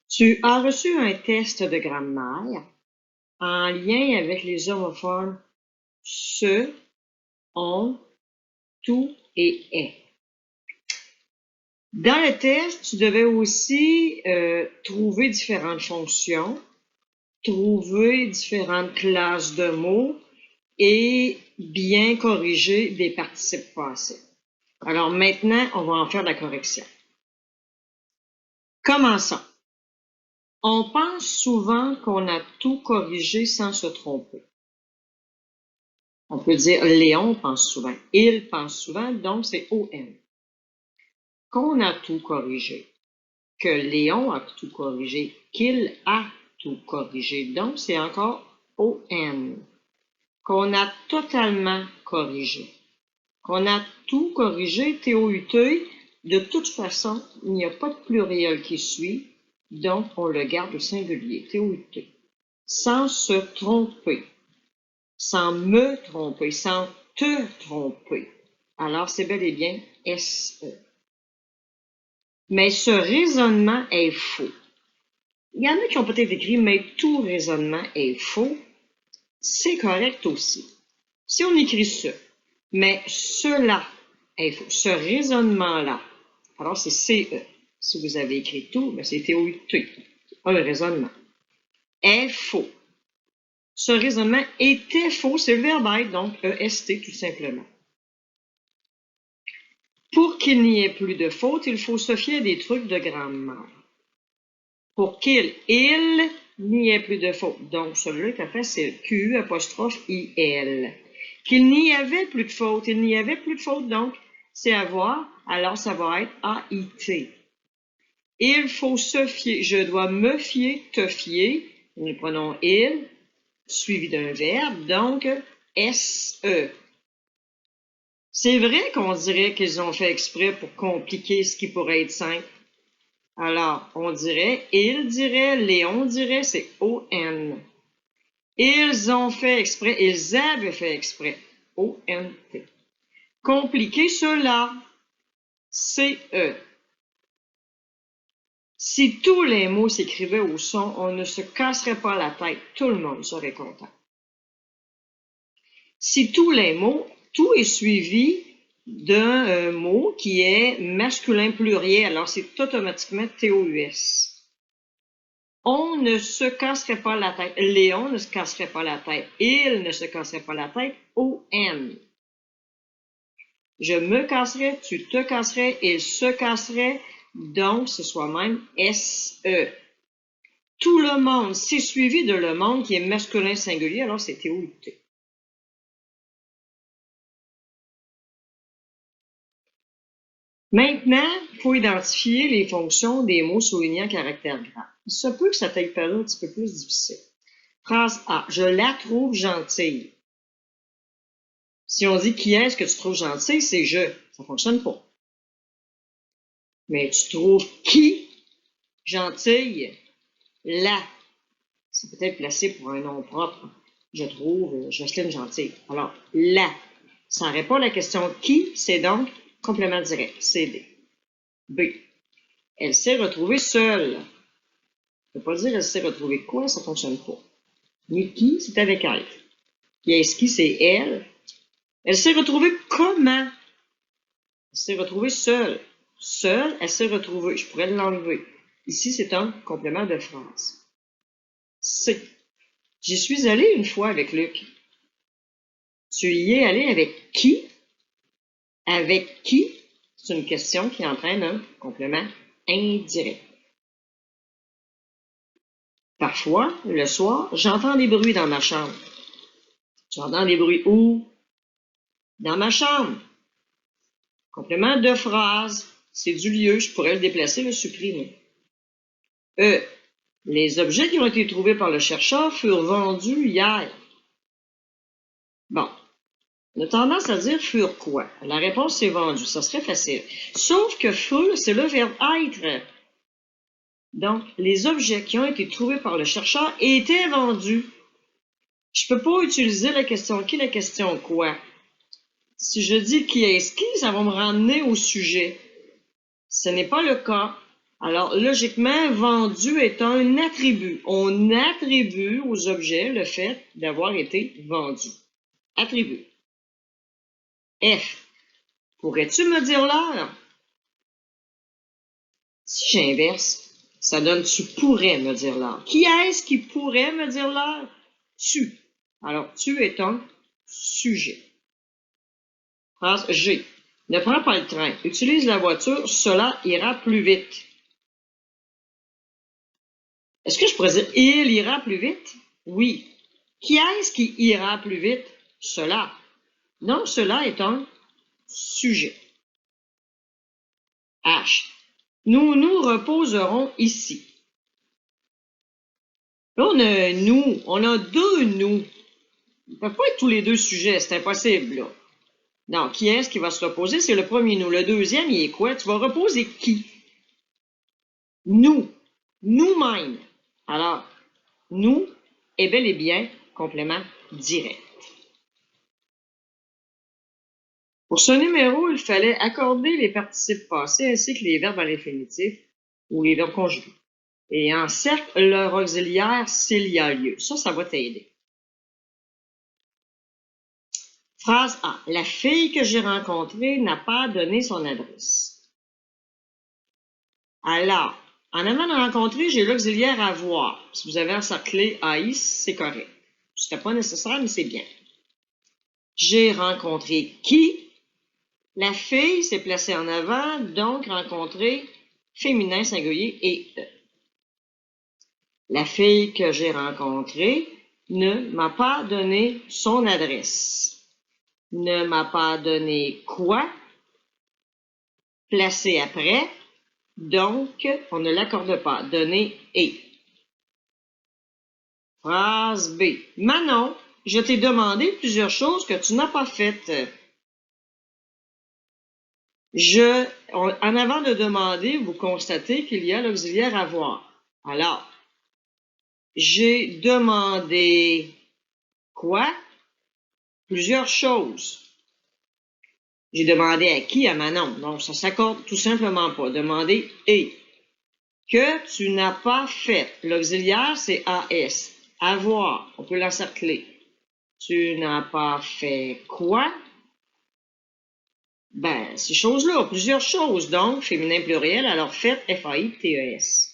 Tu as reçu un test de grammaire en lien avec les homophones se, on, tout et est. Dans le test, tu devais aussi trouver différentes fonctions, trouver différentes classes de mots et bien corriger des participes passés. Alors maintenant, on va en faire la correction. Commençons. On pense souvent qu'on a tout corrigé sans se tromper. On peut dire Léon pense souvent, il pense souvent, donc c'est ON. Qu'on a tout corrigé, que Léon a tout corrigé, qu'il a tout corrigé, donc c'est encore ON. Qu'on a totalement corrigé, qu'on a tout corrigé, TOUT, de toute façon, il n'y a pas de pluriel qui suit, donc on le garde au singulier, TOUT, sans se tromper, sans me tromper, sans te tromper. Alors c'est bel et bien SE. Mais ce raisonnement est faux. Il y en a qui ont peut-être écrit, mais tout raisonnement est faux. C'est correct aussi. Si on écrit ce, mais cela est faux, ce raisonnement-là, alors c'est CE. Si vous avez écrit tout, ben c'est TOUT, pas le raisonnement. Est faux. Ce raisonnement était faux, c'est le verbe être, donc EST tout simplement. Pour qu'il n'y ait plus de faute, il faut se fier à des trucs de grammaire. Pour qu'il n'y ait plus de faute. Donc, celui-là est facile. Q apostrophe IL. Qu'il n'y avait plus de faute. Il n'y avait plus de faute, donc c'est avoir. Alors, ça va être AIT. Il faut se fier. Je dois me fier, te fier. Nous prenons il, suivi d'un verbe, donc SE. C'est vrai qu'on dirait qu'ils ont fait exprès pour compliquer ce qui pourrait être simple. Alors, on dirait, il dirait, Léon dirait, c'est ON. Ils ont fait exprès, ils avaient fait exprès, ONT. Compliquer cela, CE. Si tous les mots s'écrivaient au son, on ne se casserait pas la tête, tout le monde serait content. Si tous les mots, tout est suivi d'un mot qui est masculin pluriel, alors c'est automatiquement TOUS. On ne se casserait pas la tête. Léon ne se casserait pas la tête. Il ne se casserait pas la tête. ON. Je me casserais, tu te casserais, il se casserait, donc c'est soi-même SE. Tout le monde, c'est suivi de le monde qui est masculin singulier, alors c'est TOUT. Maintenant, il faut identifier les fonctions des mots soulignés en caractère grave. Il se peut que ça t'aille paru un petit peu plus difficile. Phrase A. Je la trouve gentille. Si on dit qui est-ce que tu trouves gentil, c'est je. Ça fonctionne pas. Mais tu trouves qui gentille? La. C'est peut-être placé pour un nom propre. Je trouve Jocelyne gentille. Alors, la. Ça répond à la question qui, c'est donc complément direct. CD. B. Elle s'est retrouvée seule. Ça ne veut pas dire elle s'est retrouvée quoi, ça fonctionne pas. Mais qui, c'est avec elle. Qui est-ce qui, c'est elle. Elle s'est retrouvée comment? Elle s'est retrouvée seule. Seule, elle s'est retrouvée. Je pourrais l'enlever. Ici, c'est un complément de phrase. C. J'y suis allée une fois avec Luc. Tu y es allé avec qui? Avec qui? C'est une question qui entraîne un complément indirect. Parfois, le soir, j'entends des bruits dans ma chambre. Tu entends des bruits où? Dans ma chambre. Complément de phrase. C'est du lieu. Je pourrais le déplacer, le supprimer. Les objets qui ont été trouvés par le chercheur furent vendus hier. Bon. On a tendance à dire furent quoi? La réponse c'est vendu. Ça serait facile. Sauf que furent, c'est le verbe être. Donc, les objets qui ont été trouvés par le chercheur étaient vendus. Je ne peux pas utiliser la question qui, la question quoi. Si je dis qui est-ce qui, ça va me ramener au sujet. Ce n'est pas le cas. Alors, logiquement, vendu est un attribut. On attribue aux objets le fait d'avoir été vendu. Attribut. F. Pourrais-tu me dire l'heure? Si j'inverse, ça donne tu pourrais me dire l'heure. Qui est-ce qui pourrait me dire l'heure? Tu. Alors, tu est un sujet. Phrase G. Ne prends pas le train. Utilise la voiture, cela ira plus vite. Est-ce que je pourrais dire il ira plus vite? Oui. Qui est-ce qui ira plus vite? Cela. Non, cela est un sujet. H. Nous nous reposerons ici. Là, on a un nous. On a deux nous. Il ne peut pas être tous les deux sujets. C'est impossible, là. Non, qui est-ce qui va se reposer? C'est le premier nous. Le deuxième, il est quoi? Tu vas reposer qui? Nous. Nous-mêmes. Alors, nous est bel et bien complément direct. Pour ce numéro, il fallait accorder les participes passés ainsi que les verbes à l'infinitif ou les verbes conjugués. Et en cercle, leur auxiliaire s'il y a lieu. Ça va t'aider. Phrase A. La fille que j'ai rencontrée n'a pas donné son adresse. Alors, en avant de rencontrer, j'ai l'auxiliaire avoir. Si vous avez encerclé AI, c'est correct. C'était pas nécessaire, mais c'est bien. J'ai rencontré qui? La fille s'est placée en avant, donc rencontré féminin singulier et E. La fille que j'ai rencontrée ne m'a pas donné son adresse. Ne m'a pas donné quoi? Placé après, donc on ne l'accorde pas. Donner et. Phrase B. Manon, je t'ai demandé plusieurs choses que tu n'as pas faites. En avant de demander, vous constatez qu'il y a l'auxiliaire avoir. Alors, j'ai demandé quoi? Plusieurs choses. J'ai demandé à qui? À Manon. Donc, ça s'accorde tout simplement pas. Demander et. Que tu n'as pas fait. L'auxiliaire, c'est AS. Avoir. On peut l'encercler. Tu n'as pas fait quoi? Ben, ces choses-là, plusieurs choses. Donc, féminin pluriel, alors faites, F-A-I-T-E-S.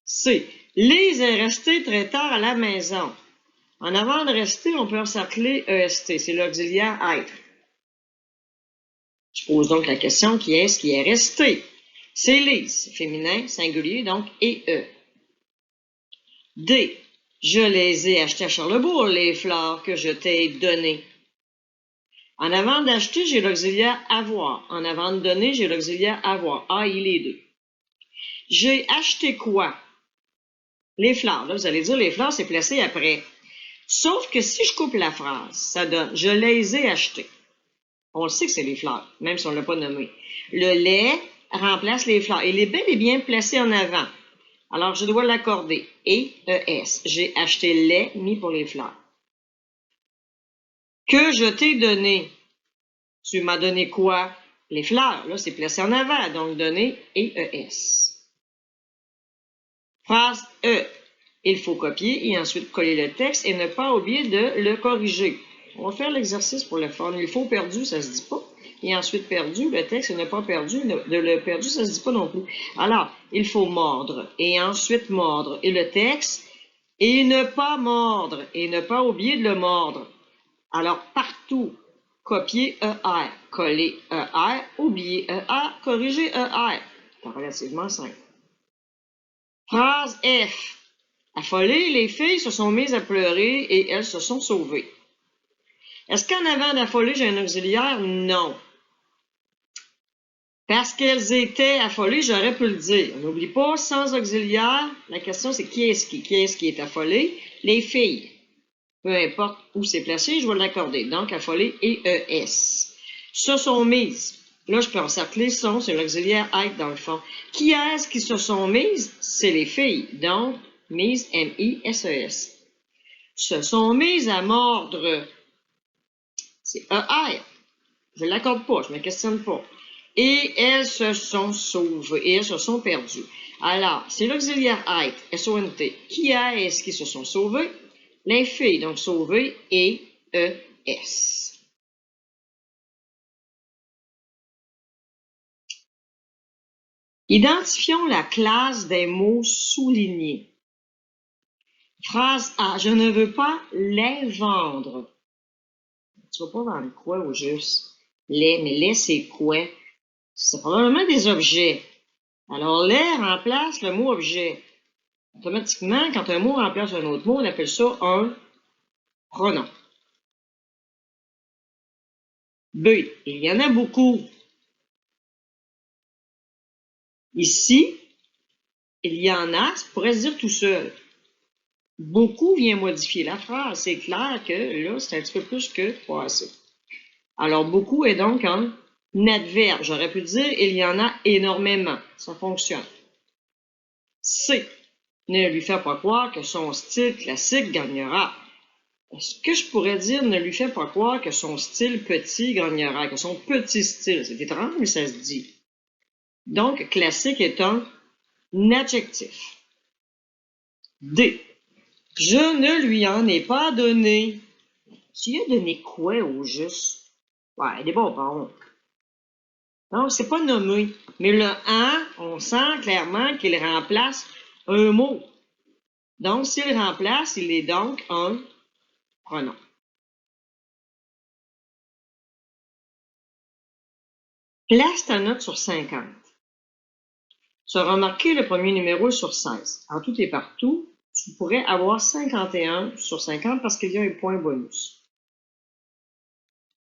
C. Lise est restée très tard à la maison. En avant de rester, on peut encercler EST. C'est l'auxiliaire être. Je pose donc la question, qui est-ce qui est resté? C'est Lise, féminin, singulier, donc E. D. Je les ai achetées à Charlebourg, les fleurs que je t'ai données. En avant d'acheter, j'ai l'auxiliaire avoir. En avant de donner, j'ai l'auxiliaire avoir. A, I, les deux. J'ai acheté quoi? Les fleurs. Là, vous allez dire, les fleurs, c'est placé après. Sauf que si je coupe la phrase, ça donne « je les ai achetées ». On le sait que c'est les fleurs, même si on ne l'a pas nommé. Le « les » remplace les fleurs. Il est bel et bien placé en avant. Alors, je dois l'accorder. Et, ES. J'ai acheté les mis pour les fleurs. Que je t'ai donné. Tu m'as donné quoi? Les fleurs. Là, c'est placé en avant. Donc, donner et ES. Phrase E. Il faut copier et ensuite coller le texte et ne pas oublier de le corriger. On va faire l'exercice pour le fun. Il faut perdu, ça se dit pas. Et ensuite perdu, le texte et ne pas perdu. De le perdu, ça se dit pas non plus. Alors, il faut mordre et ensuite mordre. Et le texte, et ne pas mordre et ne pas oublier de le mordre. Alors, partout, copier ER, coller ER, oublier ER, corriger ER. C'est relativement simple. Phrase F. Affolées, les filles se sont mises à pleurer et elles se sont sauvées. Est-ce qu'en avant d'affoler, j'ai un auxiliaire? Non. Parce qu'elles étaient affolées, j'aurais pu le dire. N'oublie pas, sans auxiliaire, la question c'est qui est-ce qui est affolé? Les filles. Peu importe où c'est placé, je vais l'accorder. Donc, affolées et ES. Se sont mises. Là, je peux encercler son, c'est l'auxiliaire être dans le fond. Qui est-ce qui se sont mises? C'est les filles. Donc, mise, M-I-S-E-S. Se sont mises à mordre. C'est ER. Je ne l'accorde pas, je ne me questionne pas. et elles se sont sauvées, et elles se sont perdues. Alors, c'est l'auxiliaire être, S-O-N-T. Qui est-ce qui se sont sauvées? Les filles, donc sauvées, et E-S. Identifions la classe des mots soulignés. Phrase A. Je ne veux pas les vendre. Tu vas pas vendre quoi au juste? Les, mais les, c'est quoi? C'est probablement des objets. Alors, les remplace le mot objet. Automatiquement, quand un mot remplace un autre mot, on appelle ça un pronom. B. Il y en a beaucoup. Ici, il y en a, ça pourrait se dire tout seul. Beaucoup vient modifier la phrase. C'est clair que là, c'est un petit peu plus que passé. Alors, beaucoup est donc un adverbe. J'aurais pu dire il y en a énormément. Ça fonctionne. C. Ne lui fait pas croire que son style classique gagnera. Est-ce que je pourrais dire ne lui fait pas croire que son style petit gagnera, que son petit style? C'est étrange, mais ça se dit. Donc, classique est un adjectif. D. Je ne lui en ai pas donné. Tu lui as donné quoi au juste? Ouais, des bonbons. Non, c'est pas nommé. Mais le « en », on sent clairement qu'il remplace un mot. Donc, s'il remplace, il est donc un pronom. Place ta note sur 50. Tu as remarqué le premier numéro sur 16. En tout et partout, tu pourrais avoir 51 sur 50 parce qu'il y a un point bonus.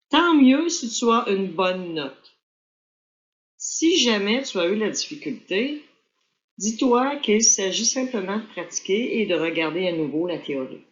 Tant mieux si tu as une bonne note. Si jamais tu as eu la difficulté, dis-toi qu'il s'agit simplement de pratiquer et de regarder à nouveau la théorie.